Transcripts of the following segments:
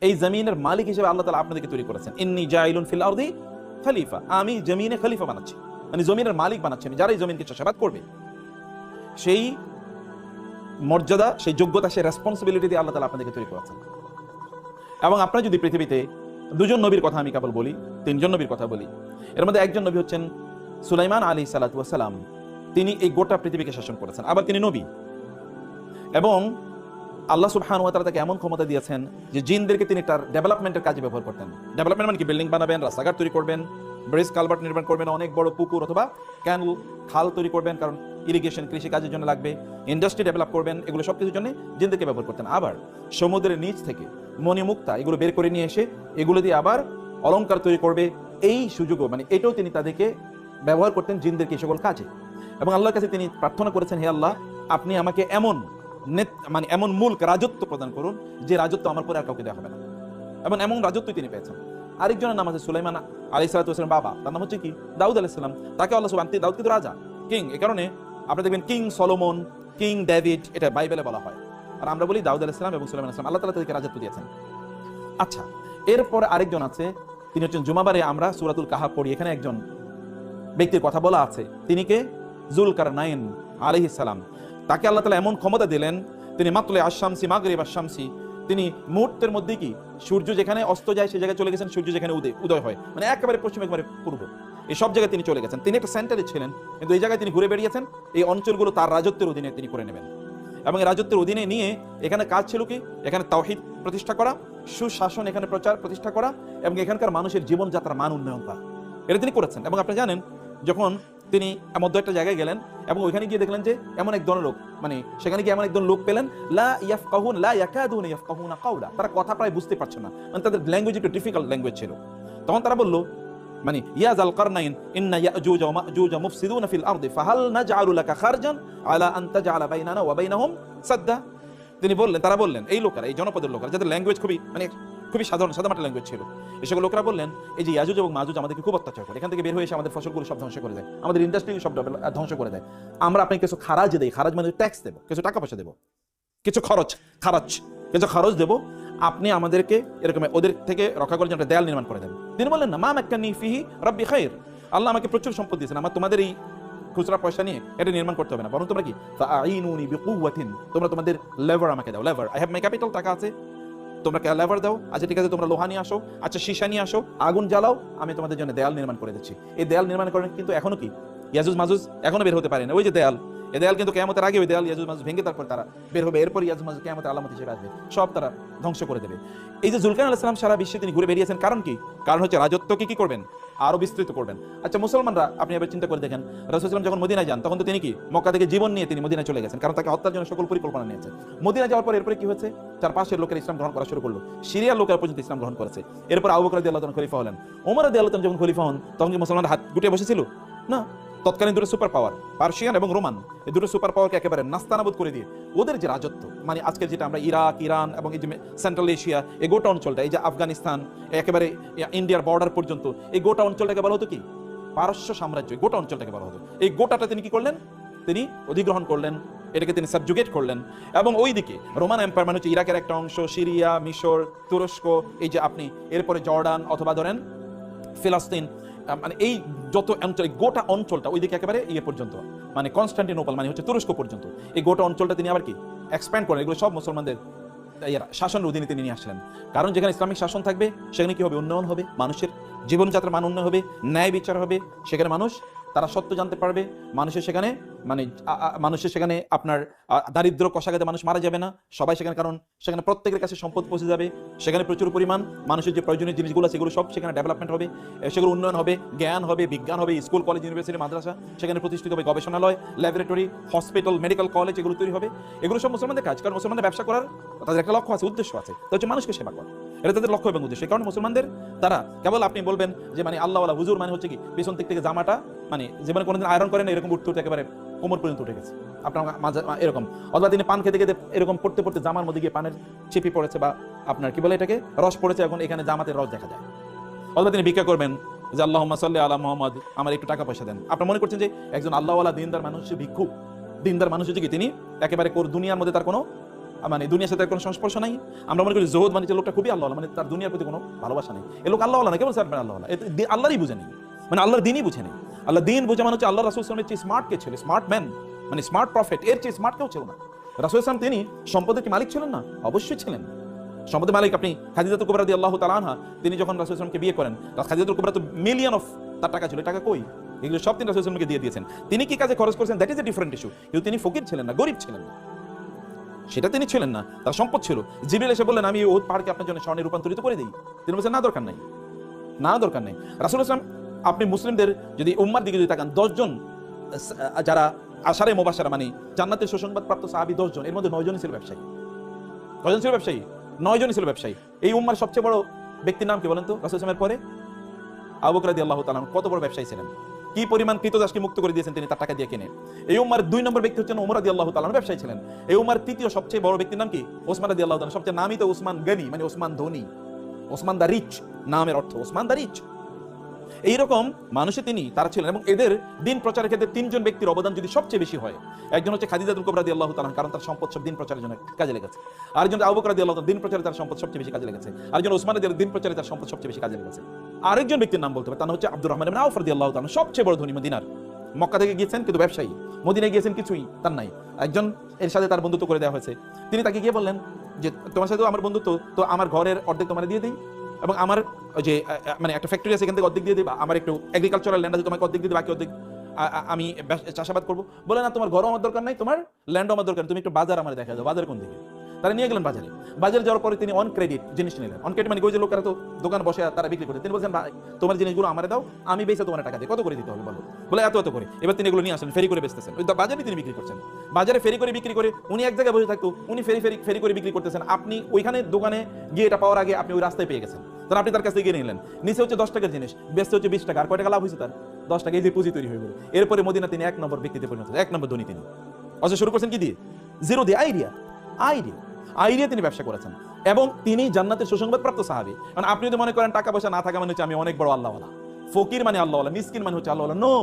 এই জমিনের মালিক হিসেবে আল্লাহ তাআলা আপনাদেরকে তৈরি করেছেন। ইন্নী জাইলুন ফিল আরদি খলিফা, আমি জমিনে খলিফা বানাচ্ছি, মানে জমিনের মালিক বানাচ্ছি আমি, যারা এই জমিনকে চাষাবাদ করবে। সেই মর্যাদা, সেই যোগ্যতা, সেই রেসপন্সিবিলিটি দিয়ে আল্লাহ তাআলা আপনাদেরকে তৈরি করেছেন। এবং আপনারা যদি পৃথিবীতে দুজন নবীর কথা আমি কেবল বলি, তিনজন নবীর কথা বলি, এর মধ্যে একজন নবী হচ্ছেন সুলাইমান আলাইহিস সালাতু ওয়াস সালাম। তিনি এই গোটা পৃথিবীকে শাসন করেছেন, আবার তিনি নবী, এবং আল্লাহ সুবহানাহু ওয়া তাআলা তাকে এমন ক্ষমতা দিয়েছেন যে জিনদেরকে তিনি তার ডেভেলপমেন্টের কাজে ব্যবহার করতেন। ডেভেলপমেন্ট মানে কি? বিল্ডিং বানাবেন, রাস্তাঘাট তৈরি করবেন, ব্রিজ কালভার্ট নির্মাণ করবেন, অনেক বড় পুকুর অথবা ক্যানেল, খাল তৈরি করবেন, কারণ ইরিগেশন, কৃষি কাজের জন্য লাগবে, ইন্ডাস্ট্রি ডেভেলপ করবেন, এগুলো সবকিছুর জন্য জিনদেরকে ব্যবহার করতেন। আবার সমুদ্রের নিচ থেকে মণিমুক্তা এগুলো বের করে নিয়ে এসে এগুলো দিয়ে আবার অলংকার তৈরি করবে, এই সুযোগও, মানে এটাও তিনি তাদেরকে ব্যবহার করতেন জিনদেরকে এই সকল কাজে। এবং আল্লাহর কাছে তিনি প্রার্থনা করেছেন, হে আল্লাহ, আপনি আমাকে এমন মানে এমন মুলক, রাজত্ব প্রদান করুন যে রাজত্ব আমার পরে আর কাউকে দেওয়া হবে না। এবং এমন রাজত্বই তিনি পেয়েছেন। আরেকজনের নাম আছে সুলাইমান আলাইহিস সালাতু ওয়াস সালাম বাবা, তার নাম হচ্ছে কি? দাউদ আলাইহিস সালাম। তাকে আল্লাহ সুবহানাহু, দাউদ কিন্তু রাজা, কিং, এই কারণে আপনি দেখবেন কিং সলোমন, কিং ডেভিড, এটা বাইবেলে বলা হয়। আর আমরা বলি দাউদ আলাইহিস সালাম এবং সুলাইমান আলাইহিস সালাম, আল্লাহ তাআলা তাদেরকে রাজত্ব দিয়েছেন। আচ্ছা, এরপরে আরেকজন আছে, তিনি হচ্ছেন, জুমাবারে আমরা সূরাতুল কাহাফ পড়ি, এখানে একজন ব্যক্তির কথা বলা আছে, তিনি কে? যুলকারনাইন আলাইহিস সালাম। তাকে আল্লাহ তাআলা এমন ক্ষমতা দিলেন, তিনি মাতলে আশ-শামসি মাগরিব আশ-শামসি, তিনি মুহূর্তের মধ্যে কি সূর্য যেখানে অস্ত যায় সেই জায়গায় চলে গেছেন, সূর্য যেখানে উদয় হয়, মানে একেবারে পশ্চিম একেবারে পূর্ব, এই সব জায়গায় তিনি চলে গেছেন। তিনি একটা সেন্টারে ছিলেন, কিন্তু এই জায়গায় তিনি ঘুরে বেরিয়েছেন, এই অঞ্চলগুলো তার রাজত্বের অধীনে তিনি করে নেবেন। এবং এই রাজত্বের অধীনে নিয়ে এখানে কাজ ছিল কি? এখানে তাওহীদ প্রতিষ্ঠা করা, সুশাসন এখানে প্রতিষ্ঠা করা, এবং এখানকার মানুষের জীবনযাত্রার মান উন্নয়ন করা, এটা তিনি করেছেন। এবং আপনি জানেন, যখন তিনি মধ্য একটা জায়গায় গেলেন এবং ওইখানে গিয়ে দেখলেন যে এমন এক দলের লোক, মানে সেখানে গিয়ে এমন একজন লোক পেলেন, লা ইয়াফকাহুন লা ইয়াকাদুন ইয়াফকাহুনা কাওলা, তারা কথা প্রায় বুঝতে পারছে না, মানে তাদের ল্যাঙ্গুয়েজ একটু ডিফিকাল্ট ল্যাঙ্গুয়েজ ছিল। তখন তারা বলল, মানে ইয়া যাল কারনাইন ইন্না ইয়াজুজ ওয়া মাজুজ মুফসিদুনা ফিল আরদি ফাহাল নাজআলু লাকা খারজান আলা আন তাজআলা বাইনানা ওয়া বাইনাহুম সাদ্দা। তিনি বললেন, তারা বললেন, এই লোকেরা, এই জনপদের লোকেরা, যাদের ল্যাঙ্গুয়েজ খুবই সাধামাটা ল্যাঙ্গুয়েজ ছিল, এই সকল লোকেরা বললেন, এই যে ইয়াজুজ এবং মাজুজ আমাদেরকে খুব অত্যাচার করে, এখান থেকে বের হয়ে এসে আমাদের ফসলগুলো সব ধ্বংস করে দেয়, আমাদের ইন্ডাস্ট্রি সব ধ্বংস করে দেয়। আমরা আপনাকে কিছু খারাজ দেই, খারাজ মানে ট্যাক্স দেবো, কিছু টাকা পয়সা দেবো, কিছু খরচ দেবো, আপনি আমাদেরকে এরকম ওদের থেকে রক্ষা করার জন্য দেয়াল নির্মাণ করে দেন। তিনি বললেন না, মা মাক্কানি ফিহি রাব্বি খায়র, আল্লাহ আমাকে প্রচুর সম্পদ দিয়েছেন, আমার তোমাদের এই খুচরা পয়সা নিয়ে এটা নির্মাণ করতে হবে না, বরং তোমরা কি ফাআইনুনি বিকুওয়াতিন, তোমরা তোমাদের লেভার আমাকে দাও, lever, I have my capital, টাকা আছে, তোমরা লেভার দাও, আচ্ছা ঠিক আছে, তোমরা লোহা নিয়ে আসো, আচ্ছা সীসা নিয়ে আসো, আগুন জ্বালাও, আমি তোমাদের জন্য দেয়াল নির্মাণ করে দিচ্ছি। এই দেয়াল নির্মাণ করেন কিন্তু এখনো কি ইয়াজুজ মাজুজ এখনো বের হতে পারে না। ওই যে দেয়াল, এই দেয়াল কিন্তু কিয়ামতের আগে ওই দেয়াল ইয়াজুজ মাজুজ ভেঙে তারপর তারা বের হবে, এরপর ইয়াজুজ মাজুজ কিয়ামতের আলামত হিসেবে আসবে, সব তারা ধ্বংস করে দেবে। এই যে যুলকারনাইন আলাইহিস সালাম সারা বিশ্বে তিনি ঘুরে বেরিয়েছেন, কারণ কি? কারণ হচ্ছে রাজত্বকে কি করবেন? আরো বিস্তৃত করবেন। আচ্ছা, মুসলমানরা আপনি এবার চিন্তা করে দেখেন, রাসূল সাল্লাল্লাহু আলাইহি ওয়াসাল্লাম যখন মদিনায় যান, তখন তো তিনি কি মক্কা থেকে জীবন নিয়ে তিনি মদিনায় চলে গেছেন, কারণ তাকে হত্যার জন্য সকল পরিকল্পনা নিয়েছে। মদিনায় যাওয়ার পর এরপরে কি হয়েছে? চার পাশের লোকেরা ইসলাম গ্রহণ করা শুরু করলো, সিরিয়ার লোকেরা পর্যন্ত ইসলাম গ্রহণ করেছে। এরপর আবু বকর রাদিয়াল্লাহু তাআলা খলিফা হলেন, ওমর রাদিয়াল্লাহু তাআলা যখন খলিফা হন, তখন কি মুসলমানরা হাত গুটিয়ে বসেছিল? না। তৎকালীন দুটো সুপার পাওয়ার, পার্সিয়ান এবং রোমান, এই দুটো সুপার পাওয়ারকে একেবারে নাস্তানাবুদ করে দিয়ে ওদের যে রাজত্ব, মানে আজকে যেটা আমরা ইরাক, ইরান এবং এই যে সেন্ট্রাল এশিয়া, এই গোটা অঞ্চলটা, এই যে আফগানিস্তান, একেবারে ইন্ডিয়ার বর্ডার পর্যন্ত, এই গোটা অঞ্চলটাকে বলা হতো কি? পারস্য সাম্রাজ্য, গোটা অঞ্চলটাকে বলা হতো। এই গোটাটা তিনি কি করলেন? তিনি অধিগ্রহণ করলেন, এটাকে তিনি সাবজুগেট করলেন। এবং ওইদিকে রোমান এম্পায়ার মানে হচ্ছে ইরাকের একটা অংশ, সিরিয়া, মিশর, তুরস্ক, এই যে আপনি এরপরে জর্ডান অথবা ধরেন ফিলিস্তিন, মানে এই যত অঞ্চল, গোটা অঞ্চলটা ওইদিকে একেবারে ইয়ে পর্যন্ত, মানে কনস্টান্টিনোপল মানে হচ্ছে তুরস্ক পর্যন্ত, এই গোটা অঞ্চলটা তিনি আবার কি এক্সপ্যান্ড করেন, এগুলো সব মুসলমানদের শাসনের অধীনে তিনি নিয়ে আসলেন। কারণ যেখানে ইসলামিক শাসন থাকবে সেখানে কি হবে? উন্নয়ন হবে, মানুষের জীবনযাত্রার মান উন্নয়ন হবে, ন্যায় বিচার হবে, সেখানে মানুষ তারা সত্য জানতে পারবে, মানুষের সেখানে মানুষের সেখানে আপনার দারিদ্র কষাঘাতে মানুষ মারা যাবে না সবাই সেখানে, কারণ সেখানে প্রত্যেকের কাছে সম্পদ পৌঁছে যাবে, সেখানে প্রচুর পরিমাণ মানুষের যে প্রয়োজনীয় জিনিসগুলো সেগুলো সব সেখানে ডেভেলপমেন্ট হবে, সেগুলো উন্নয়ন হবে, জ্ঞান হবে, বিজ্ঞান হবে, স্কুল কলেজ ইউনিভার্সিটি মাদ্রাসা সেখানে প্রতিষ্ঠিত হবে, গবেষণালয়, ল্যাবরেটরি, হসপিটাল, মেডিকেল কলেজ এগুলো তৈরি হবে। এগুলো সব মুসলমানদের কাজ, কারণ মুসলমানদের ব্যবসা করার তাদের একটা লক্ষ্য আছে, উদ্দেশ্য আছে, তা হচ্ছে মানুষকে সেবা করা, এটা তাদের লক্ষ্য এবং উদ্দেশ্য। কারণ মুসলমানদের তারা কেবল আপনি বলবেন যে মানে আল্লাহওয়ালা হুজুর মানে হচ্ছে কি পিছন দিক থেকে জামাটা মানে জীবনে কোনোদিন আয়রন করেন এরকম উঠতে উঠতে একেবারে কোমর পর্যন্ত উঠে গেছে আপনার মাঝে এরকম, অথবা তিনি পান খেতে খেতে এরকম পড়তে পড়তে জামার মধ্যে গিয়ে পানের চিপি পড়েছে বা আপনার কি বলে এটাকে রস পড়েছে, এখন এখানে জামাতের রস দেখা যায়। অথবা তিনি ভিক্ষা করবেন যে আল্লাহুম্মা সাল্লি আলা মুহাম্মদ, আমার একটু টাকা পয়সা দেন। আপনারা মনে করছেন যে একজন আল্লাহওয়ালা দিনদার মানুষ ভিক্ষুক, দিনদার মানুষ হচ্ছে কি তিনি একেবারে দুনিয়ার মধ্যে তার কোনো মানে দুনিয়ার সাথে কোনো সংস্পর্শ নাই। আমরা মনে করি জোহদ মানে যে লোকটা খুবই আল্লাহ, মানে তার দুনিয়ার প্রতি কোনো ভালোবাসা নেই, এ লোক আল্লাহ না, কেবল স্যার আল্লাহ আল্লাহরই বুঝে নেই, মানে আল্লাহর দিনই বুঝে নেই। আল্লাহ দিন বুঝে মানে হচ্ছে আল্লাহ রাসূল সাল্লাল্লাহু আলাইহি ওয়াসাল্লামের চেয়ে স্মার্ট কে ছিল, স্মার্ট ম্যান মানে স্মার্ট প্রফেট, এর চেয়ে স্মার্ট কেউ ছিল না। রাসূল সাল্লাল্লাহু আলাইহি ওয়াসাল্লাম তিনি সম্পদের কি মালিক ছিলেন না? অবশ্যই ছিলেন সম্পদের মালিক। আপনি খাদিজাতুল কুবরা রাদিয়াল্লাহু তাআলা আনহা, তিনি যখন রাসূল সাল্লাল্লাহু আলাইহি ওয়াসাল্লামকে বিয়ে করেন, খাদিজাতুল কুবরা তো মিলিয়ন অফ তার টাকা ছিল, টাকা কই? এগুলো সব তিনি রাসূল সাল্লাল্লাহু আলাইহি ওয়াসাল্লামকে দিয়ে দিয়েছেন। তিনি কি কাজে খরচ করেছেন that is a different issue, কিন্তু তিনি ফকির ছিলেন না, গরিব ছিলেন না, সেটা তিনি ছিলেন না, তার সম্পদ ছিল। জিবরিল এসে বললেন আমি ওহদ পাহাড়কে আপনার জন্য স্বর্ণে রূপান্তরিত করে দিই, তিনি বলছেন না দরকার নাই, না দরকার নেই। রাসূল সাল্লাল্লাহু আলাইহি ওয়াসাল্লাম, আপনি মুসলিমদের যদি উম্মার দিকে যদি তাকান, 10 জন যারা আশারে মুবাশশারা মানে জান্নাতের সুসংবাদ প্রাপ্ত সাহাবী 10 জন, এর মধ্যে 9 জনই ছিল ব্যবসায়ী। কয়জন ছিল ব্যবসায়ী? 9 জনই ছিল ব্যবসায়ী। এই উম্মার সবচেয়ে বড় ব্যক্তির নাম কি বলেন তো? রাসূল সাল্লাল্লাহু আলাইহি ওয়াসাল্লামের পরে আবু বকর রাদিয়াল্লাহু তাআলা কত বড় ব্যবসায়ী ছিলেন, কি পরিমাণ কৃতদাসকে মুক্ত করে দিয়েছেন তিনি তার টাকা দিয়ে কিনে। এই উম্মার 2 নম্বর ব্যক্তি হচ্ছেন ওমর রাদিয়াল্লাহু তাআলা, ব্যবসায়ী ছিলেন। এই উম্মার তৃতীয় সবচেয়ে বড় ব্যক্তির নাম কি? ওসমান রাদিয়াল্লাহু তাআলা, সবচেয়ে নামই তো ওসমান গনি, মানে ওসমান ধনী, ওসমান দা রিচ, নামের অর্থ ওসমান দা রিচ। এইরকম মানুষে তিনি তারা ছিলেন। এবং এদের দিন প্রচারের ক্ষেত্রে 3 জন ব্যক্তির অবদান যদি সবচেয়ে বেশি হয়, একজন হচ্ছে খাদিজাতুল কুবরা রাদিয়াল্লাহু তাআলা, কারণ তার সম্পদ সব দিন প্রচারের জন্য কাজে লেগেছে। আরেকজন আবু বকর রাদিয়াল্লাহু তাআলা, দিন প্রচারে তার সম্পদ সবচেয়ে বেশি কাজে লেগেছে। আরেকজন ওসমান রাদিয়াল্লাহু, দিন প্রচারে তার সম্পদ সবচেয়ে বেশি কাজে লেগেছে। আরেকজন ব্যক্তির নাম বলতে হবে, তার নাম হচ্ছে আব্দুর রহমান ইবনে আউফ রাদিয়াল্লাহু তাআলা, সবচেয়ে বড় ধনী মদিনার। মক্কা থেকে গিয়েছেন কিন্তু ব্যবসায়ী, মদিনায় গিয়েছেন কিছুই তার নাই। একজন এর সাথে তার বন্ধুত্ব করে দেওয়া হয়েছে, তিনি তাকে গিয়ে বললেন যে তোমার সাথে আমার বন্ধুত্ব, তো আমার ঘরের অর্ধেক তোমার দিয়ে দিই, এবং আমার যে মানে একটা ফ্যাক্টরি আছে এখান থেকে অর্ধেক দিয়ে দিই, আমার একটু এগ্রিকালচারাল ল্যান্ড আছে তোমাকে অর্ধেক দিয়ে দিই, বাকি অর্ধেক আমি চাষাবাদ করবো। বলে না তোমার ঘরও আমার দরকার নাই, তোমার ল্যান্ডও আমার দরকার, তুমি একটু বাজার আমার দেখা দাও, বাজার কোন দিকে? তারা নিয়ে গেলেন বাজারে। বাজারে যাওয়ার পরে তিনি অন ক্রেডিট জিনিস নিলেন। অন ক্রেডিট মানে ওই যে লোকেরা তো দোকান বসে তারা বিক্রি করে, তিনি বলছেন তোমার জিনিসগুলো আমারে দাও, আমি বেচে তোমার টাকা দিই। কত করে দিতে হবে বলো? বলে এত এত করে। এবার তিনি এগুলো নিয়ে আসেন, ফেরি করে বেচতেছেন, ওই বাজারে তিনি বিক্রি করছেন। বাজারে ফেরি করে বিক্রি করে উনি এক জায়গায় বসে থাকতো, উনি ফেরি করে বিক্রি করতেছেন, আপনি ওইখানে দোকানে গিয়ে এটা পাওয়ার আগে আপনি ওই রাস্তায় পেয়ে গেছেন, তাহলে আপনি তার কাছ থেকে গিয়ে নিলেন। নিচে হচ্ছে 10 টাকার জিনিস, বেচতে হচ্ছে 20 টাকা, আর কয় টাকা লাভ হয়েছে তার? 10 টাকা। এই যে পুঁজি তৈরি হয়ে গেল। এরপরে মদিনা তিনি 1 নম্বর ব্যক্তিতে পরিণত হয়েছেন, 1 নম্বর ধনী তিনি। অথচ শুরু করছেন কি দিয়ে? জিরো দিয়ে, আইডিয়া তিনি ব্যবসা করেছেন। এবং তিনি জান্নাতের সুসংবাদ প্রাপ্ত সাহাবী। কারণ আপনি যদি মনে করেন টাকা পয়সা না থাকা মানে হচ্ছে আমি অনেক বড় আল্লাহওয়ালা, ফকির মানে আল্লাহওয়ালা, মিসকিন মানে হচ্ছে আল্লাহওয়ালা, নো।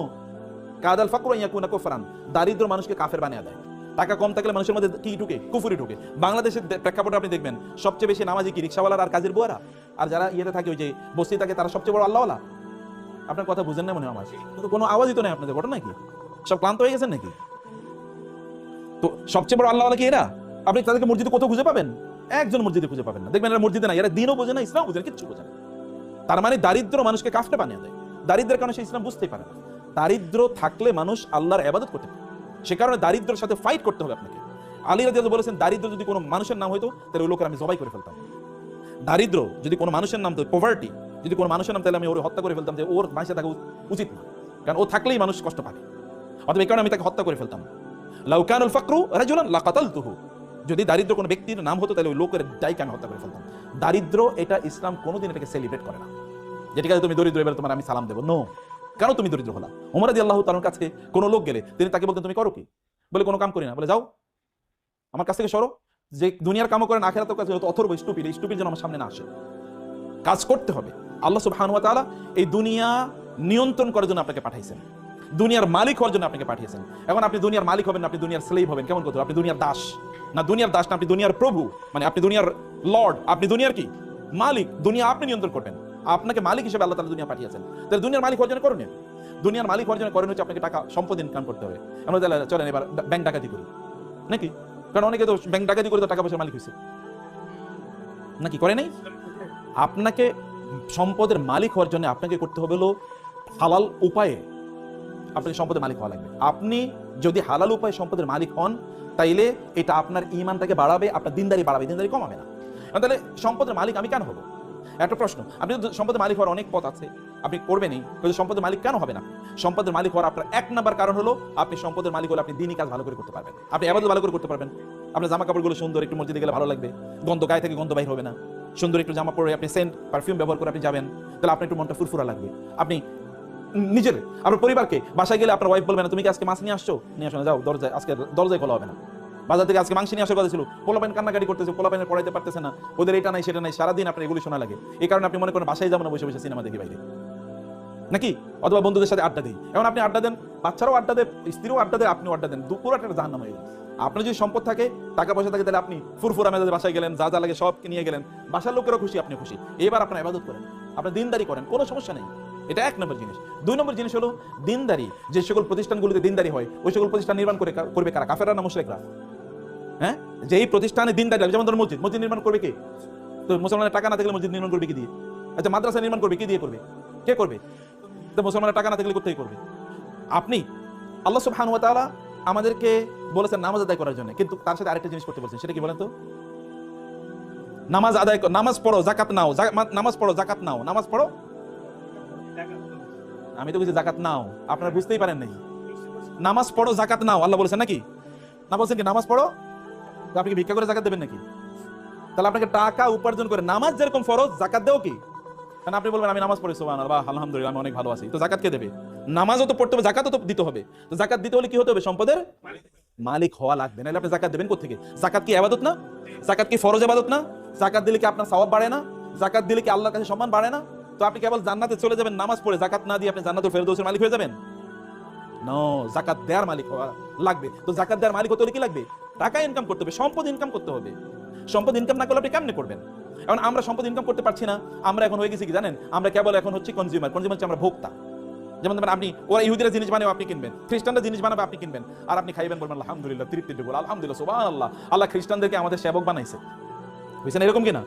কাদাল ফাকরু ইয়াকুনা কুফরান, দারিদ্র মানুষকে কাফের বানিয়ে দেয়। টাকা কম থাকলে মানুষের মধ্যে কি ঢুকে? কুফরি ঢুকে। বাংলাদেশের প্রেক্ষাপটে আপনি দেখবেন সবচেয়ে বেশি নামাজি কি রিকশাওয়ালার আর কাজের বুয়ারা, আর যারা ইয়েতে থাকে ওই যে বস্তি থাকে তারা সবচেয়ে বড় আল্লাহওয়ালা। আপনার কথা বুঝেন না মনে হয় আমার, কিন্তু কোনো আওয়াজই তো নেই আপনাদের, ঘটনা কি? সব ক্লান্ত হয়ে গেছেন নাকি? তো সবচেয়ে বড় আল্লাহওয়ালা কি এরা? আপনি তাদেরকে মসজিদে কোথাও খুঁজে পাবেন? একজন মসজিদে খুঁজে পাবেন না। দেখবেন এরা মসজিদে নাই, এরা দিনও বোঝে না, ইসলাম বোঝে না, কিচ্ছু বোঝে না। তার মানে দারিদ্র মানুষকে কাফের বানিয়ে দেয়। দারিদ্রের কারণে সে ইসলাম বুঝতেই পারে না। দারিদ্র থাকলে মানুষ আল্লাহর ইবাদত করতে পারে, সে কারণে দারিদ্রের সাথে ফাইট করতে হবে আপনাকে। আলী রাদিয়াল্লাহু বলেছেন দারিদ্র যদি কোনো মানুষের নাম হইতো তাহলে ওই লোকের আমি জবাই করে ফেলতাম। দারিদ্র যদি কোনো মানুষের নাম, তো পভার্টি যদি কোনো মানুষের নাম, তাহলে আমি ওর হত্যা করে ফেলতাম, যে ওর মাইসে থাকা উচিত না, কারণ ও থাকলেই মানুষ কষ্ট পাবে। অতএব এই কারণে আমি তাকে হত্যা করে ফেলতাম। লাউ কানাল ফাকরু রাজুলান লাকাতালতুহু, যদি দারিদ্র কোনো ব্যক্তির নাম হতো তাহলে ওই লোকের ডাইকে আমি হত্যা করে ফেলতাম। দারিদ্র এটা ইসলাম কোনোদিন এটাকে সেলিব্রেট করে না, যেটি কাজে তুমি দরিদ্র এবার তোমার আমি সালাম দেবো, নো। কেন তুমি দরিদ্র হলা? ওমর রাদিয়াল্লাহু তাআলার কাছে কোনো লোক গেলে তিনি তাকে বলতেন তুমি করো কি? বলে কোনো কাম করি না। বলে যাও আমার কাছ থেকে সরো, যে দুনিয়ার কামও করেন আখিরাতের কাছে অথর্ব স্টুপিড যেন আমার সামনে না আসে। কাজ করতে হবে। আল্লাহ সুবহানাহু ওয়া তাআলা এই দুনিয়া নিয়ন্ত্রণ করার জন্য আপনাকে পাঠাইছেন, দুনিয়ার মালিক হওয়ার জন্য আপনাকে পাঠিয়েছেন। এখন আপনি দুনিয়ার মালিক হবেন না, আপনি দুনিয়ার স্লেভ হবেন। কেমন কথা? আপনি দুনিয়ার দাস না, দুনিয়ার দাস না, আপনি দুনিয়ার প্রভু, মানে আপনি দুনিয়ার লর্ড, আপনি দুনিয়ার কি মালিক। দুনিয়া আপনি নিয়ন্ত্রণ করবেন, আপনাকে মালিক হিসেবে আল্লাহ তাআলা দুনিয়া পাঠিয়েছেন। তাহলে দুনিয়ার মালিক হওয়ার জন্য করেন, দুনিয়ার মালিক হওয়ার জন্য করেন হচ্ছে আপনাকে টাকা সম্পদ ইনকাম করতে হবে। আমরা চলেন এবার ব্যাংক ডাকাতি করি নাকি? কারণ অনেকে তো ব্যাংক ডাকাতি করে তো টাকা পয়সার মালিক হয়েছে নাকি? করে নাই? আপনাকে সম্পদের মালিক হওয়ার জন্য আপনাকে করতে হবে হলো হালাল উপায়ে আপনাকে সম্পদের মালিক হওয়া লাগবে। আপনি যদি হালাল উপায়ে সম্পদের মালিক হন তাইলে এটা আপনার ঈমানটাকে বাড়াবে, আপনার দিনদারি বাড়াবে, দিনদারি কমাবে না। তাহলে সম্পদের মালিক আমি কেন হবো? একটা প্রশ্ন। আপনি সম্পদের মালিক হওয়ার অনেক পথ আছে, আপনি করবেনই, কিন্তু সম্পদের মালিক কেন হবে না? সম্পদের মালিক হওয়ার আপনার 1 নাম্বার কারণ হলো আপনি সম্পদের মালিক হলে আপনি দিনই কাজ ভালো করে করতে পারবেন, আপনি ইবাদত ভালো করে করতে পারবেন। আপনার জামা কাপড়গুলো সুন্দর, একটু মসজিদে গেলে ভালো লাগবে, গন্ধ গায়ে থেকে গন্ধ বাইর হবে না। সুন্দর একটু জামা পরে আপনি সেন্ট পারফিউম ব্যবহার করে আপনি যাবেন, তাহলে আপনার একটু মনটা ফুরফুরা লাগবে। আপনি নিজের আপনার পরিবারকে বাসায় গেলে আপনার ওয়াইফ বলবে না তুমি কি আজকে মাছ নিয়ে আসছো, নিয়ে আসো না, যাও দরজায়, আজকে দরজায় খোলা হবে না। বাজার থেকে আজকে মাংস নিয়ে আসার কথা ছিল, পোলাপাইন কান্নাকাটি করতেছে, পোলাপাইনের পড়াইতে পারতেছে না, ওদের এটা নাই সেটা নাই, সারাদিন আপনার এগুলি শোনা লাগে। এই কারণে আপনি মনে করেন বাসায় যাবো না, বসে বসে সিনেমা দেখি বাইরে। নাকি? অথবা বন্ধুদের সাথে আড্ডা দিই, এখন আপনি আড্ডা দেন, বাচ্চারাও আড্ডা দেয়, স্ত্রীও আড্ডা দেয়, আপনিও আড্ডা দেন, পুরো একটা জাহান্নাম হয়ে গেল। আপনার যদি সম্পদ থাকে, টাকা পয়সা থাকে, তাহলে আপনি ফুরফুরা মেজাজে বাসায় গেলেন, যা যা লাগে সব নিয়ে গেলেন, বাসার লোকেরও খুশি, আপনি খুশি। এবার আপনার ইবাদত করেন, আপনার দিনদারি করেন, কোনো সমস্যা নেই। এটা 1 নম্বর জিনিস। 2 নম্বর জিনিস হলো দিনদারি। যে সকল প্রতিষ্ঠানগুলোতে দিনদারি হয়, ওই সকল প্রতিষ্ঠান নির্মাণ করবে কারা? কাফেররা না মুশরিকরা? হ্যাঁ, যে এই প্রতিষ্ঠানে দিনদারি, যেমন ধরুন মসজিদ নির্মাণ করবে কে? তো মুসলমানের টাকা না থাকলে মসজিদ নির্মাণ করবে কি দিয়ে? আচ্ছা, মাদ্রাসা নির্মাণ করবে কি দিয়ে করবে? কে করবে? তো মুসলমানের টাকা না থাকলে কোথায় করবে? আপনি, আল্লাহ সুবহানাহু ওয়া তাআলা আমাদেরকে বলেছেন নামাজ আদায় করার জন্য, কিন্তু তার সাথে আরেকটা জিনিস করতে বলছেন, সেটা কি বলেন তো? নামাজ পড়ো, জাকাত নাও, নামাজ পড়ো, জাকাত নাও, নামাজ পড়ো। আমি তো বলছি জাকাত নাও, আপনারা বুঝতেই পারেন নাই। নামাজ পড়ো, জাকাত নাও, আল্লাহ বলেছেন নাকি? না বলছেন কি নামাজ পড়ো? আপনি কি ভিক্ষা করে জাকাত দেবেন নাকি? তাহলে আপনাকে টাকা উপার্জন করে নামাজ যেরকম ফরজ, জাকাত দেও কি? কারণ আপনি বলবেন আমি নামাজ পড়ি, সুবহানাল্লাহ, আলহামদুলিল্লাহ, আমি অনেক ভালো আছি। তো জাকাত কে দেবে? নামাজও তো পড়তে হবে, জাকাতও তো দিতে হবে। তো জাকাত দিতে হলে কি হতে হবে? সম্পদের মালিক হওয়া লাগবে, নাহলে আপনি জাকাত দেবেন কোত্থেকে? জাকাত কি ইবাদত না? জাকাত কি ফরজ ইবাদত না? জাকাত দিলে কি আপনার সওয়াব বাড়ে না? জাকাত দিলে কি আল্লাহর কাছে সম্মান বাড়ে না? তো আপনি কেবল জান্নাতে চলে যাবেন নামাজ পড়ে, জাকাত না দিয়ে আপনি জান্নাতুল ফেরদৌসের মালিক হয়ে যাবেন? নো, জাকাত দেওয়ার মালিক হওয়া লাগবে। তো জাকাত দেওয়ার মালিক হতে হলে কি লাগবে? টাকা ইনকাম করতে হবে, সম্পদ ইনকাম করতে হবে। সম্পদ ইনকাম না করলে আপনি কেমনে করবেন? এখন আমরা সম্পদ ইনকাম করতে পারছি না, আমরা এখন হয়ে গেছি কি জানেন? আমরা কেবল এখন হচ্ছে কনজিউমার হচ্ছে আমরা ভোক্তা। যেমন আপনি, ওরা ইহুদিরা জিনিস বানাবে আপনি কিনবেন, খ্রিস্টানরা জিনিস বানাবে আপনি কিনবেন, আর আপনি খাইবেন, বলবেন আলহামদুলিল্লাহ, তৃপ্তি বল আলহামদুলিল্লাহ, সুবহানাল্লাহ, আল্লাহ খ্রিস্টানদেরকে আমাদের সেবক বানাইছে। বুঝছেন এরকম কিনা?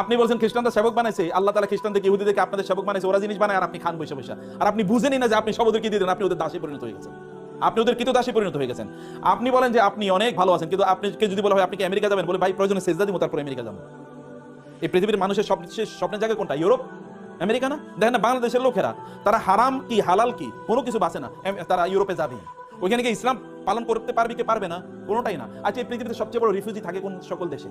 আপনি বলছেন খ্রিস্টানরা সেবক বানাইছে, আল্লাহ তাআলা খ্রিস্টানদেরকে ইহুদিদেরকে আপনাদের সেবক বানাইছে, ওরা জিনিস বানায় আর আপনি খান বসে বসে, আর আপনি বুঝেনই না যে আপনি সব ওদেরকে দিয়ে দেন, আপনি ওদের দাসে পরিণত হয়ে গেছেন, আপনি ওদের কৃতদাসে পরিণত হয়ে গেছেন। আপনি বলেন যে আপনি অনেক ভালো আছেন, কিন্তু আপনাকে যদি বলা হয় আপনি কি আমেরিকা যাবেন, বলে ভাই প্রয়োজনে সেজদা দিব তারপর আমেরিকা যাবো। এই পৃথিবীর মানুষের স্বপ্নের জায়গা কোনটা? ইউরোপ, আমেরিকা না? দেখেন না বাংলাদেশের লোকেরা, তারা হারাম কি হালাল কি কোনো কিছু বাঁচে না, তারা ইউরোপে যাবে। ওইখানে গিয়ে ইসলাম পালন করতে পারবে কি পারবে না? কোনোটাই না। আচ্ছা, এই পৃথিবীতে সবচেয়ে বড় রিফিউজি থাকে কোন সকল দেশে?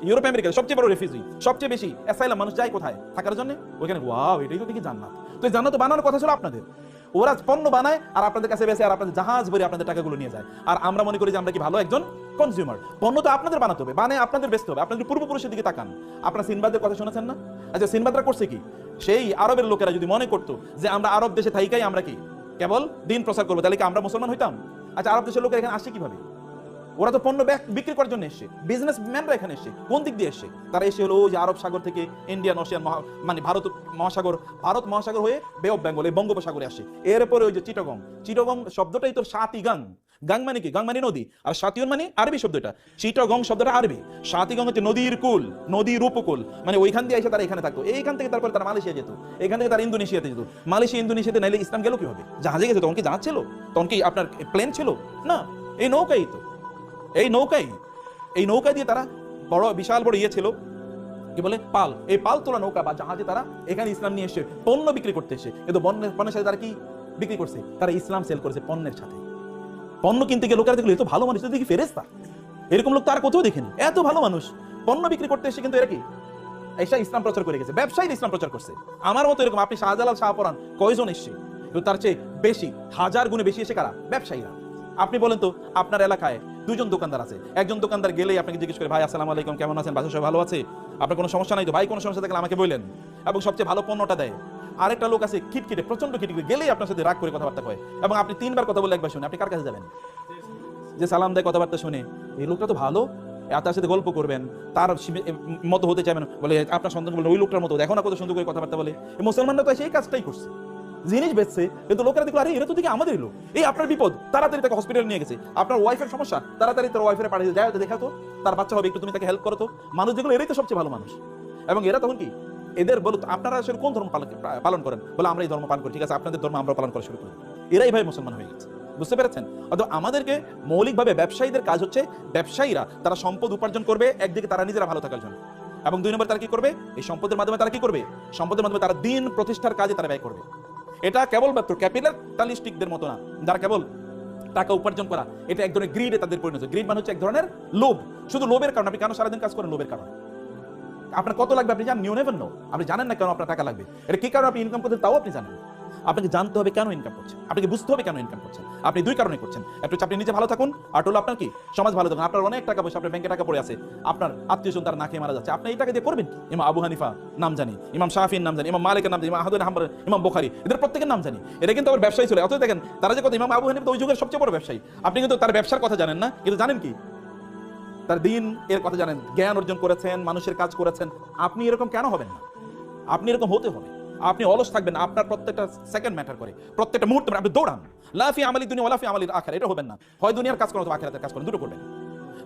ইউরোপ আমেরিকা সবচেয়ে বড় রিফিউজি, সবচেয়ে বেশি অ্যাসাইলাম মানুষ যায় কোথায় থাকার জন্য? ওইখানে। ওয়াও, এটাই তো দেখি জান্নাত। তো এই জান্নাত বানানোর কথা ছিল আপনাদের। ওরা পণ্য বানায় আর আপনাদের কাছে বেচে, আর আপনাদের জাহাজ ভরে আপনাদের টাকাগুলো নিয়ে যায়, আর আমরা মনে করি যে আমরা কি ভালো একজন কনজিউমার। পণ্য তো আপনাদের বানাতে হবে, বানায় আপনাদের বেচতে হবে। আপনাদের পূর্বপুরুষের দিকে তাকান, আপনারা সিনবাদের কথা শুনেছেন না? আচ্ছা, সিনবাদরা করছে কি? সেই আরবের লোকেরা যদি মনে করতো যে আমরা আরব দেশে থাইকাই আমরা কি কেবল দিন প্রচার করবো, তাহলে কি আমরা মুসলমান হইতাম? আচ্ছা, আরব দেশের লোকেরা এখানে আসে কিভাবে? ওরা তো পণ্য বিক্রি করার জন্য এসছে, বিজনেসম্যানরা এখানে এসছে। কোন দিক দিয়ে এসছে? তারা এসে হলো ওই যে আরব সাগর থেকে ইন্ডিয়ান ওশিয়ান মানে ভারত মহাসাগর হয়ে বে অফ বেঙ্গল, এই বঙ্গোপসাগরে আসে। এরপরে ওই যে চিটগং শব্দটাই তো সাতিগাং, গাং মানে কি? গাং মানে নদী, আর সাতিয়ন মানে আরবি শব্দটা। চিটগং শব্দটা আরবি, সাতিগং হচ্ছে নদীর কুল, নদীর উপকূল, মানে ওইখান দিয়ে এসে তারা এখানে থাকতো। এইখান থেকে তারপরে তারা মালয়েশিয়া যেত, এখান থেকে তারা ইন্দোনেশিয়াতে যেত। মালয়েশিয়া ইন্দোনেশিয়াতে নাইলে ইসলাম গেল কিভাবে? জাহাজে গেছে। তখন কি জাহাজ ছিল? তখন কি আপনার প্লেন ছিল? না, এই নৌকাই তো। এই নৌকা দিয়ে তারা বড় বিশাল বড় ইয়ে ছিল, কি বলে, পাল। এই পাল তোলা নৌকা বা জাহাজে তারা এখানে ইসলাম নিয়ে এসে পণ্য বিক্রি করতে এসে, কিন্তু পণ্যের সাথে তারা কি বিক্রি করছে? তারা ইসলাম সেল করেছে পণ্যের সাথে। পণ্য কিনতে গিয়ে লোকেরা দেখলো এত ভালো মানুষ, দেখি ফেরেশতা, এরকম লোক তার কোথাও দেখিনি। এত ভালো মানুষ পণ্য বিক্রি করতে এসে কিন্তু এরা কি এসে ইসলাম প্রচার করে গেছে, ব্যবসায়ীরা ইসলাম প্রচার করছে। আমার মতো এরকম আপনি শাহজালাল শাহপরান কয়জন এসছে? কিন্তু তার চেয়ে বেশি, 1000 গুণে বেশি এসে কারা? ব্যবসায়ীরা। আপনি বলেন তো, আপনার এলাকায় 2 জন দোকানদার আছে, একজন দোকানদার গেলেই আপনাকে জিজ্ঞেস করে, ভাই আসসালামু আলাইকুম, কেমন আছেন, বাসা সবাই ভালো আছে, আপনার কোনো সমস্যা নাই তো? ভাই কোনো সমস্যা থাকলে আমাকে বললেন, এবং সবচেয়ে ভালো পণ্যটা দেয়। আরেকটা লোক আছে খিটখিটে, প্রচন্ড খিটখিটে, গেলেই আপনার সাথে রাগ করে কথাবার্তা কয়, এবং আপনি 3 বার কথা বলে একবার শুনে, আপনি কার কাছে যাবেন? যে সালাম দেয় কথাবার্তা শুনে, এই লোকটা তো ভালো, তার সাথে গল্প করবেন, তার মতো হতে চাইবেন, বলে আপনার সন্তান বলে ওই লোকটার মতো, দেখো না কত সুন্দর করে কথাবার্তা বলে। মুসলমানরা তো সেই কাজটাই করছে, জিনিস বেচছে, কিন্তু লোকেরা দেখলো আরে এরা তো দেখি আমাদেরই লোক, এই আপনার বিপদ, তাড়াতাড়ি তাকে হসপিটালে নিয়ে গেছে। আপনার ওয়াইফের সমস্যা, তাড়াতাড়ি তার ওয়াইফের পাঠিয়ে যায়, দেখা তো তার বাচ্চা হবে, একটু তুমি তাকে হেল্প করো তো। মানুষ যেগুলো, এরাই তো সবচেয়ে ভালো মানুষ। এবং এরা তখন কি, এদের বলো আপনারা আসলে কোন ধর্ম পালন করেন? বলে আমরা এই ধর্ম পালন করি। ঠিক আছে, আপনাদের ধর্ম আমরা পালন করা শুরু করি। এরাই ভাই মুসলমান হয়ে গেছে। বুঝতে পেরেছেন? অথবা আমাদেরকে মৌলিকভাবে ব্যবসায়ীদের কাজ হচ্ছে, ব্যবসায়ীরা তারা সম্পদ উপার্জন করবে, একদিকে তারা নিজেরা ভালো থাকার জন্য, এবং 2 নম্বর তারা কি করবে? এই সম্পদের মাধ্যমে তারা কি করবে? সম্পদের মাধ্যমে তারা দিন প্রতিষ্ঠার কাজে তারা ব্যয় করবে। এটা কেবলমাত্র ক্যাপিটালিস্টিকদের মতো না, যারা কেবল টাকা উপার্জন করা, এটা এক ধরনের গ্রিডে তাদের পরিণত। গ্রিড মানে হচ্ছে এক ধরনের লোভ। শুধু লোভের কারণে আপনি কেন সারাদিন কাজ করেন? লোভের কারণে। আপনার কত লাগবে আপনি জানেন? You never know. আপনি জানেন না কেন আপনার টাকা লাগবে, এটা কি কারণে আপনি ইনকাম করতে, তাও আপনি জানেন। আপনাকে জানতে হবে কেন ইনকাম করছেন, আপনাকে বুঝতে হবে কেন ইনকাম করছেন। আপনি দুই কারণে করছেন, একটা হচ্ছে আপনি নিজে ভালো থাকুন, আর হলো আপনার কি সমাজ ভালো থাকুন। আপনার অনেক টাকা পয়সা, আপনার ব্যাংকে টাকা পড়ে আছে, আপনার আত্মীয় স্বজন তারা না খেয়ে মারা যাচ্ছে, আপনি এই টাকা দিয়ে করবেন কি? ইমাম আবু হানিফা নাম জানি, ইমাম শাফির নাম জানি, ইমাম মালিকের নাম জানি, ইমাম আহমদ হাম্বল, ইমাম বুখারী, এদের প্রত্যেকের নাম জানি। এটা কিন্তু আবার ব্যবসায়ী ছিল। অথচ দেখেন তারা যে কথা, ইমাম আবু হানিফা তো ওই যুগের সবচেয়ে বড় ব্যবসায়ী, আপনি কিন্তু তার ব্যবসার কথা জানেন না, কিন্তু জানেন কি তার দিন এর কথা জানেন, জ্ঞান অর্জন করেছেন, মানুষের কাজ করেছেন। আপনি এরকম কেন হবেন না? আপনি এরকম হতে হবে। আপনি অলস থাকবেন না, আপনার প্রত্যেকটা সেকেন্ড ম্যাটার করে, প্রত্যেকটা মুহূর্তে আপনি দৌড়ান। লাফি আমালি দুনিয়া ওয়ালাফি আমালিল আখিরা, এটা হবেন না। হয় দুনিয়ার কাজ করেন অথবা আখিরাতের কাজ করেন, দুটো করবেন।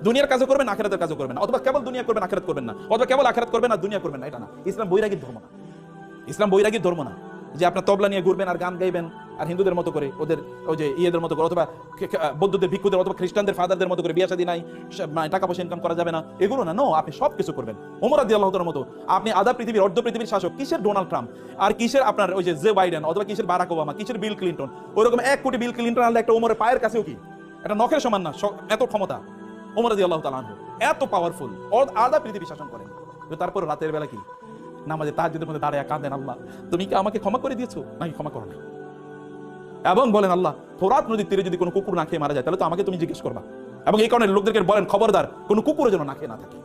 দুনিয়ার কাজও করবেন, আখিরাতের কাজও করবেন না, অথবা কেবল দুনিয়া করবেন আখিরাত করবেন না, অথবা কেবল আখিরাত করবেন আর দুনিয়া করবেন না। এটা না, ইসলাম বৈরাগীর ধর্ম না। ইসলাম বৈরাগীর ধর্ম না যে আপনার তবলা নিয়ে ঘুরবেন আর গান গাইবেন আর হিন্দুদের মতো করে, ওদের ওই যে ইয়েদের মতো করে, অথবা বৌদ্ধদের ভিক্ষুদের অথবা খ্রিস্টানদের ফাদারদের মতো করে বিয়ে শাদী নাই, টাকা পয়সা ইনকাম করা যাবে না, এগুলো না। নো, আপনি সব কিছু করবেন ওমর রাদিয়াল্লাহু তাআলার মতো। আপনি আধা পৃথিবীর, অর্ধ পৃথিবীর শাসক। কিসের ডোনাল্ড ট্রাম্প আর কিসের আপনার ওই যে জে বাইডেন, অথবা কিসের বারাক ওবামা, কিসের বিল ক্লিনটন? ওইরকম 1 কোটি বিল ক্লিনটন আনলে একটা ওমরের পায়ের কাছেও কি এটা নখের সমান না, এত ক্ষমতা ওমর রাদিয়াল্লাহু তাআলা আনহু, এত পাওয়ারফুল, আধা পৃথিবী শাসন করেন। তারপর রাতের বেলা কি নামাজে তাহাজ্জুদের মধ্যে দাঁড়ায় কাঁদেন, আল্লাহ তুমি কি আমাকে ক্ষমা করে দিয়েছো নাকি ক্ষমা করো নাই? এবং বলেন, আল্লাহ ফোরাত নদীর তীরে যদি কোনো কুকুর না খেয়ে মারা যায় তাহলে তো আমাকে তুমি জিজ্ঞেস করবা। এবং এই কারণে লোকদেরকে বলেন, খবরদার কোনো কুকুরের যেন না খেয়ে না থাকে,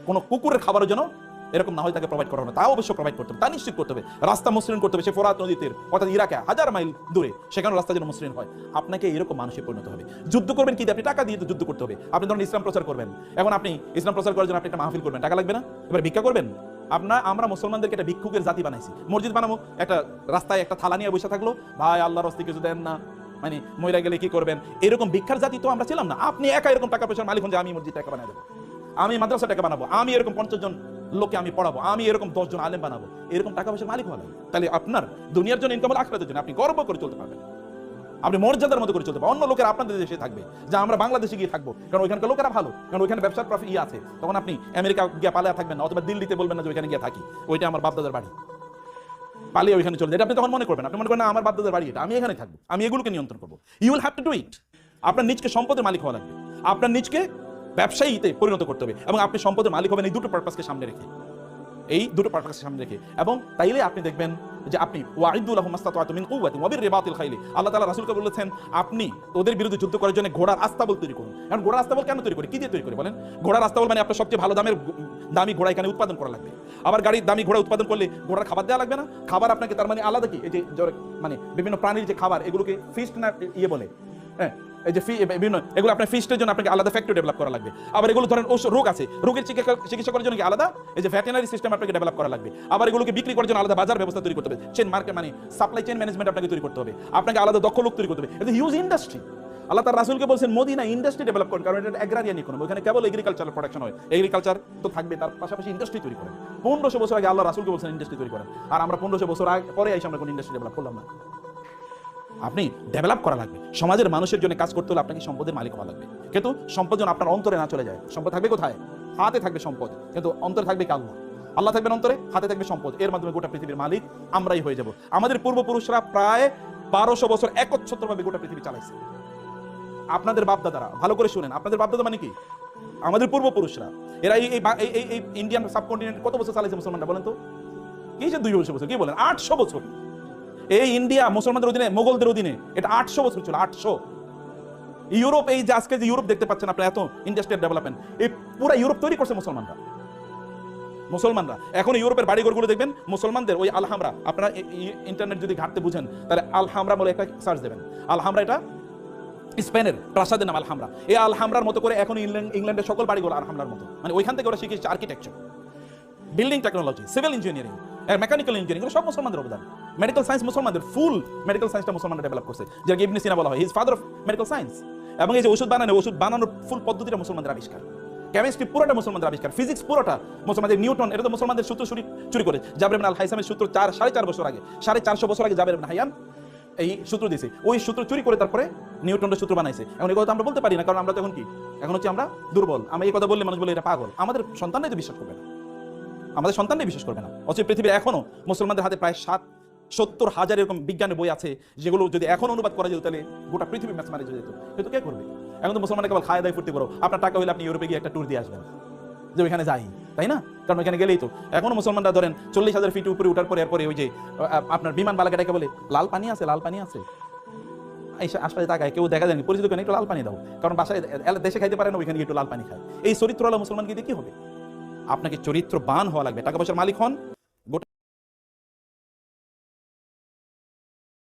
কোনো কুকুরের খাবারের জন্য এরকম না হয় তাকে প্রোভাইড করা হবে না। তাও অবশ্য প্রোভাইড করতে হবে, তা নিশ্চিত করতে হবে। রাস্তা মসৃণ করতে হবে, সে ফোরাত নদীর তীর অর্থাৎ ইরাকে 1000 মাইল দূরে, সেখানে রাস্তা যেন মসৃণ হয়। আপনাকে এরকম মানুষে পরিণত হবে। যুদ্ধ করবেন কি? আপনি টাকা দিয়ে তো যুদ্ধ করতে হবে। আপনি ধরুন ইসলাম প্রচার করবেন, এখন আপনি ইসলাম প্রচার করার জন্য আপনি একটা মাহফিল করবেন, টাকা লাগবে না? এবার ভিক্ষা করবেন? আমরা মুসলমানদেরকে একটা ভিক্ষুকের জাতি বানাইছি। মসজিদ বানাবো, একটা রাস্তায় একটা থালা নিয়ে বসে থাকলো, ভাই আল্লাহর রাস্তায় কিছু দেন না, মানে মইরা গেলে কি করবেন? এরকম ভিক্ষার জাতি তো আমরা ছিলাম না। আপনি একা এরকম টাকা পয়সার মালিক হন যে আমি মসজিদ টাকা বানাই দেবো, আমি মাদ্রাসা টাকা বানাবো, আমি এরকম 50 জন লোককে আমি পড়াবো, আমি এরকম 10 জন আলেম বানাবো, এরকম টাকা পয়সার মালিক হওয়া লাগে। তাহলে আপনার দুনিয়ার জন্য ইনকাম হল, আখিরাতের জন্য আপনি গর্ব করে চলতে পারবেন, আপনি মর্যাদার মতো করে চলতে পারবেন। অন্য লোকের আপনাদের দেশে থাকবে যা আমরা বাংলাদেশে গিয়ে থাকবো, কারণ ওইখানকার লোকেরা ভালো, কারণ ওইখানে ব্যবসার প্রফিট আছে। তখন আপনি আমেরিকা গিয়ে পালিয়ে থাকবেন না, অথবা দিল্লিতে বলবেন না যে ওইখানে গিয়ে থাকি, ওইটা আমার বাপদাদার বাড়ি, পালিয়ে ওইখানে চলে যায়। আপনি তখন মনে করবেন, আপনি মনে করেন না আমার বাপদাদার বাড়ি এটা, আমি এখানে থাকবো, আমি এগুলোকে নিয়ন্ত্রণ করবো। You will have to do it. আপনার নিজকে সম্পদের মালিক হওয়া লাগবে, আপনার নিজকে ব্যবসায়ীতে পরিণত করতে হবে, এবং আপনি সম্পদের মালিক হবেন এই দুটো পারপাসকে সামনে রেখে, এই দুটো পারপাসকে সামনে রেখে। এবং তাইলে আপনি দেখবেন যে আপনি ওয়াইদু লাহুম মাসতাতা'তুম মিন কুওয়াতিন ওয়া বিররিবাতিল খাইলি, আল্লাহ তাআলা রাসূলকে বলেছেন আপনি ওদের বিরুদ্ধে যুদ্ধ করার জন্য ঘোড়ার আস্তাবল তৈরি করুন। এখন ঘোড়ার আস্তাবল কেন তৈরি করি, কি দিয়ে তৈরি করি বলেন? ঘোড়ার আস্তাবল মানে আপনার সবচেয়ে ভালো দামি ঘোড়া এখানে উৎপাদন করা লাগবে। আবার গাড়ির দামি ঘোড়া উৎপাদন করলে ঘোড়ার খাবার দেওয়া লাগবে না? খাবার আপনাকে তার মানে আলাদা কি, এই যে মানে বিভিন্ন প্রাণীর যে খাবার, এগুলোকে ফিস্ট না ইয়ে বলে, হ্যাঁ এই যে বিভিন্ন এগুলো আপনার ফিস্টের জন্য আপনাকে আলাদা ফ্যাক্টরি ডেভেলপ করা লাগবে। আবার এগুলো ধরেন রোগ আছে, রোগের চিকিৎসা করার জন্য কি আলাদা এই যে ভেটেরিনারি সিস্টেম আপনাকে ডেভেলপ করা লাগবে। আবার এগুলোকে বিক্রি করার জন্য আলাদা বাজার ব্যবস্থা তৈরি করতে হবে, চেইন মার্কেট মানে সাপ্লাই চেইন ম্যানেজমেন্ট আপনাকে তৈরি করতে হবে, আপনাকে আলাদা দক্ষ লোক তৈরি করতে হবে। এটা হিউজ ইন্ডাস্ট্রি। আল্লাহ তার রাসূলকে বলছেন মদিনা ইন্ডাস্ট্রি ডেভেলপ করেন, কারণ এটা অ্যাগ্রারিয়ান ইকোনমি, ওখানে কেবল এগ্রিকালচার প্রোডাকশন হয়, এগ্রিকালচার তো থাকবে, তার পাশাপাশি ইন্ডাস্ট্রি তৈরি করেন। 1500 বছর আগে আল্লাহ রাসূলকে বলছেন ইন্ডাস্ট্রি তৈরি করেন, আর আমরা 1500 বছর পরে এসে আমরা কোন ইন্ডাস্ট্রি ডেভেলপ করলাম না। আপনি ডেভেলপ করা লাগবে, সমাজের মানুষের জন্য কাজ করতে হলে আপনাকে সম্পদের মালিক হওয়া লাগবে। কিন্তু সম্পদ যেন আপনার অন্তরে না চলে যায়। সম্পদ থাকবে কোথায়? হাতে থাকবে সম্পদ, কিন্তু অন্তরে থাকবে কি আল্লাহ। আল্লাহ থাকবেন অন্তরে, হাতে থাকবে সম্পদ, এর মাধ্যমে গোটা পৃথিবীর মালিক আমরাই হয়ে যাব। আমাদের পূর্বপুরুষরা প্রায় 1200 বছর একচ্ছত্রভাবে গোটা পৃথিবী চালাইছে। আপনাদের বাপদাদারা, ভালো করে শুনেন, আপনাদের বাপদাদা মানে কি? আমাদের পূর্বপুরুষরা। এরা এই ইন্ডিয়ান সাবকন্টিনেন্ট কত বছর চালাইছে মুসলমানরা বলেন তো? কি যে 200 বছর, কি বলেন 800 বছর। এই ইন্ডিয়া মুসলমানদের অধীনে, মোগলদের অধীনে, এটা 800 বছর ছিল, 800। ইউরোপ, এই যে আজকে যে ইউরোপ দেখতে পাচ্ছেন আপনারা, এত ইন্ডাস্ট্রিয়াল ডেভেলপমেন্ট, এই পুরো ইউরোপ তৈরি করছে মুসলমানরা। এখন ইউরোপের বাড়িঘরগুলো দেখবেন মুসলমানদের, ওই আলহামরা, আপনারা ইন্টারনেট যদি ঘাটতে বুঝেন তাহলে আলহামরা বলে একটা সার্চ দেবেন। আলহামরা এটা স্পেনের প্রাসাদের নাম আলহামরা। এই আলহামরার মতো করে এখন ইংল্যান্ডের সকল বাড়িঘর আলহামরার মতো, মানে ওইখান থেকে ওরা শিখেছে architecture, building technology, civil engineering, mechanical engineering, সব মুসলমানদের অবদান। মেডিকেল সায়েন্স মুসলমানদের, ফুল মেডিকেল সায়েন্সটা মুসলমানরা ডেভেলপ করছে, যেটাকে ইবনে সিনা বলা হয়, he is father of medical science. এবং এই যে ওষুধ বানানোর ফুল পদ্ধতিটা মুসলমানদের আবিষ্কার, কেমিস্ট্রি পুরোটা মুসলমানদের আবিষ্কার, ফিজিক্স পুরোটা মুসলমানদের, নিউটন এটা তো মুসলমানদের সূত্র চুরি করে জাবের ইবনে আল হাইসামের সূত্র 4.5 বছর আগে, 450 বছর আগে জাবের ইবনে হাইয়ান এই সূত্র দিয়েছে, ওই সূত্র চুরি করে তারপরে নিউটনের সূত্র বানাইছে। এখন এই কথা আমরা বলতে পারি না, কারণ আমরা তো এখন কি, এখন হচ্ছে আমরা দুর্বল। আমি এই কথা বললে মানুষ বলে এটা পাগল। আমাদের সন্তানরাই তো বিশ্বাস করবে না, আমাদের সন্তানরাই বিশ্বাস করবে না। অথচ পৃথিবীর এখনো মুসলমানদের হাতে প্রায় 70,000 এরকম বিজ্ঞানের বই আছে, যেগুলো যদি এখন অনুবাদ করা যেত তাহলে গোটা পৃথিবী ম্যাথমেটিক্স হয়ে যেত। কিন্তু কে করবে? এখন তো মুসলমানরা কেবল খায় দায় ফুর্তি করো। আপনার টাকা হলে আপনি ইউরোপে গিয়ে একটা ট্যুর দিয়ে আসবেন, যে ওইখানে যাই, তাই না? কারণ ওইখানে গেলেই তো এখনো মুসলমানরা ধরেন 40,000 ফিট উপরে উঠার পরে এরপরে ওই যে আপনার বিমান বালাকাটাকে বলে লাল পানি আছে, লাল পানি আছে, এই আশপাশে তাকায় কেউ দেখা যায়নি, পরিচিত কেন একটু লাল পানি দাও, কারণ বাসায় দেশে খাইতে পারে না, ওইখানে একটু লাল পানি খায়। এই চরিত্রওয়ালা মুসলমান গিয়ে কি হবে? আপনাকে চরিত্রবান হওয়া লাগবে। টাকা পয়সার মালিক হন,